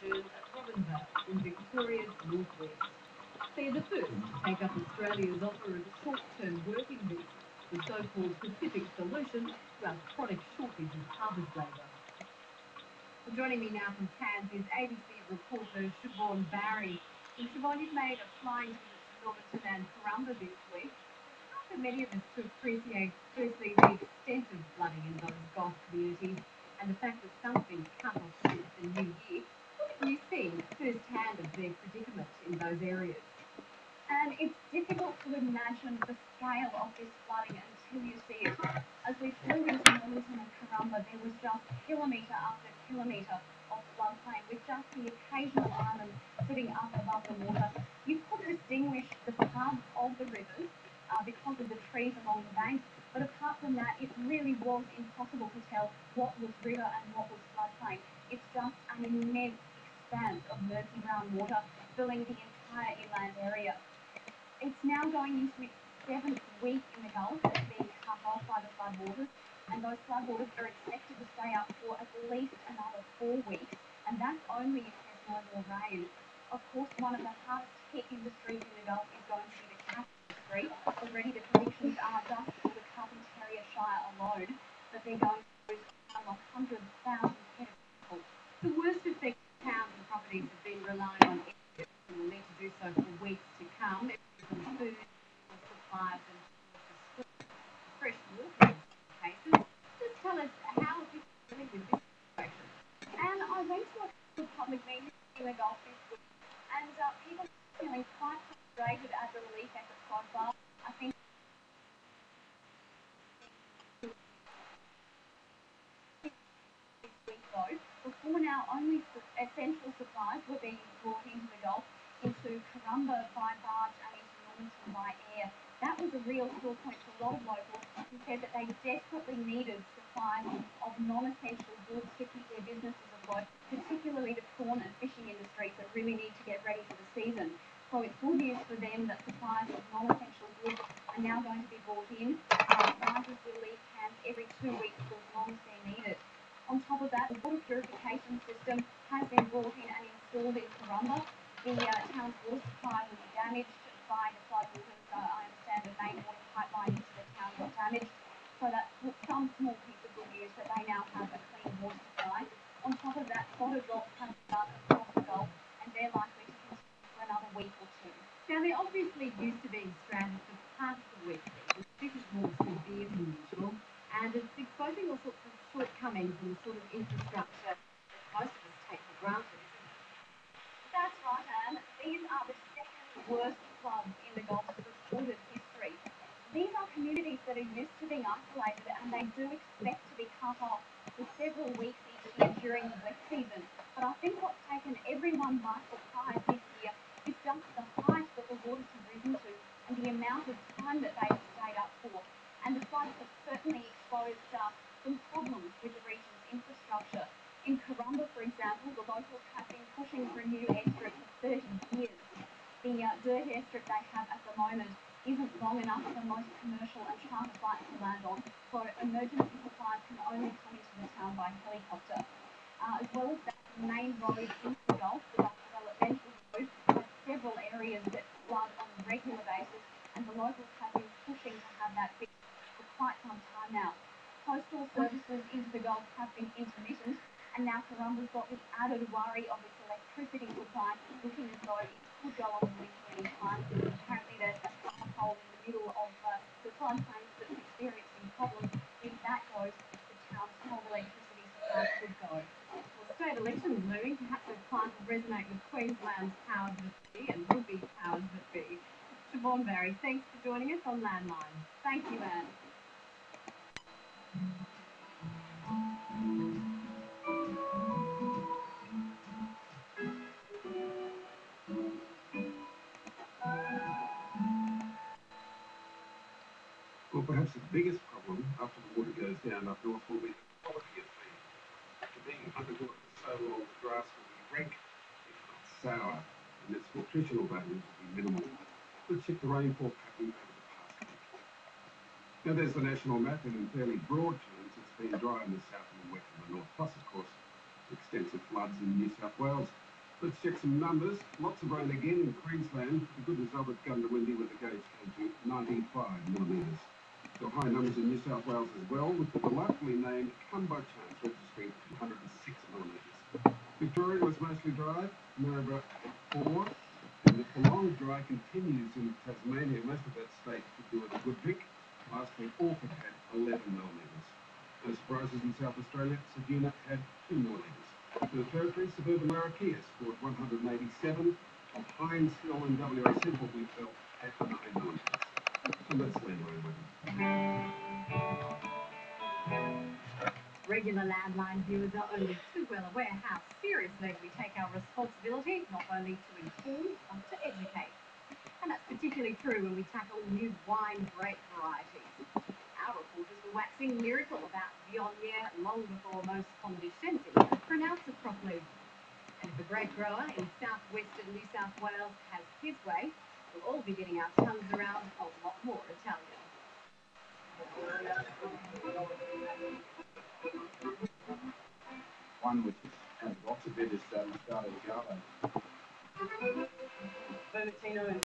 villages at Robinvale in Victoria's northwest. They are the first to take up Australia's offer of short-term working visas, the so-called Pacific solution to our chronic shortage of harvest labour. Well, joining me now from Cairns is ABC reporter Siobhan Barry. And Siobhan, you've made a flying visit to Normanton and Currumba this week. It's hard for many of us to appreciate, firstly, the extent of flooding in those Gulf communities and the fact that some have been cut off since the new year. What have you seen firsthand of their predicament in those areas? And it's difficult to imagine the scale of this flooding until you see it. As we flew into Normanton and Currumba, there was just kilometre after kilometre of floodplain with just the occasional island sitting up above the water. You could distinguish the paths of the rivers because of the trees along the banks, but apart from that, it really was impossible to tell what was river and what was floodplain. It's just an immense expanse of murky brown water filling the entire inland area. It's now going into its 7th week in the Gulf of being cut off by the floodwaters, and those floodwaters are expected to stay up for at least another 4 weeks, and that's only if there's no more rain. Of course, one of the hardest hit industries in the Gulf is going to be the cattle industry. Already the predictions are just for the Carpentaria Shire alone that they're going to lose 100,000 head of cattle. The worst affected towns and properties have been relying on export and will need to do so for weeks to come. From food, supplies and fresh water in some cases. Just tell us how people are dealing with this situation. And I went to a couple of public meetings in the Gulf this week, and people are feeling quite frustrated at the relief effort so far. I think before now, only essential supplies were being brought into the Gulf, into Currumba by barge and into Normanton by air. That was a real sore point for a lot of locals who said that they desperately needed supplies of non-essential goods to keep their businesses afloat, particularly the prawn and fishing industries that really need to get ready for the season. So it's good news for them that supplies of non-essential goods are now going to be brought in. Barges will leave Cairns every 2 weeks for as long as they're needed. On top of that, the water purification system has been brought in and installed in Currumba. The town's water supply was damaged by the floodwaters. I understand the main water pipeline into the town got damaged. So that's some small piece of good news that they now have a clean water supply. On top of that, spotted lots have been dug across the Gulf, and they're likely to continue for another week or 2. Now, they're obviously used to being stranded for parts of the week. This is more severe than usual, and it's exposing all sorts of shortcomings in the sort of infrastructure that most of us take for granted. That's right, Anne. These are the second worst floods in the Gulf's recorded history. These are communities that are used to being isolated, and they do expect to be cut off for several weeks each year during the wet season. But I think what's taken everyone by surprise this year is just the height that the waters have risen to and the amount of time that they've stayed up for. And the floods have certainly exposed some problems with the region's infrastructure. In Currumba, for example, the locals have been pushing for a new airstrip for 30 years. The dirt airstrip they have at the moment isn't long enough for most commercial and charter flights to land on, so emergency supplies can only come into the town by helicopter. As well as that, the main road into the Gulf, the Gulf Developmental Road, has several areas that flood on a regular basis, and the locals have been pushing to have that fixed for quite some time now. Postal services into the Gulf have been intermittent, and now Currumba's got the added worry of its electricity supply, looking as though it could go on the winter any time. Apparently there's a power pole in the middle of the floodplain that's experiencing problems. If that goes, the town's whole electricity supply could go. Well, state elections looming. Perhaps those plans will resonate with Queensland's powers that be and would-be powers that be. Siobhan Barry, thanks for joining us on Landline. Thank you, Anne. Well, perhaps the biggest problem after the water goes down up north will be the quality of feed. After being underwater for so long, the grass will be rank, if not sour, and its nutritional value will be minimal. Let's check the rainfall pattern over the past week. Now there's the national map, and in fairly broad terms, it's been dry in the south and wet in the north, plus, of course, extensive floods in New South Wales. Let's check some numbers. Lots of rain again in Queensland. The good result at Gundawindi where the gauge came to 95 millimetres. Got high numbers in New South Wales as well, with the delightfully named Come By Chance registering 206 millimetres. Victoria was mostly dry, Maribor at 4, and the prolonged dry continues in Tasmania. Most of that state could do with a good drink. Last week, Auckland had 11 millimetres. No surprises in South Australia, Ceduna had 2 millimetres. In the Territory, suburban Larrakia scored 187, and Hines Hill in WA Central we fell at 9 millimetres. And that's land rain weather. Regular landline viewers are only too well aware how seriously we take our responsibility not only to inform but to educate. And that's particularly true when we tackle new wine grape varieties. Our reporters were waxing lyrical about Viognier long before most condescending could pronounce it properly. And if a grape grower in southwestern New South Wales has his way, we'll all be getting our tongues around a lot more Italian. One which has lots of it is Moscato Giallo. Vermentino and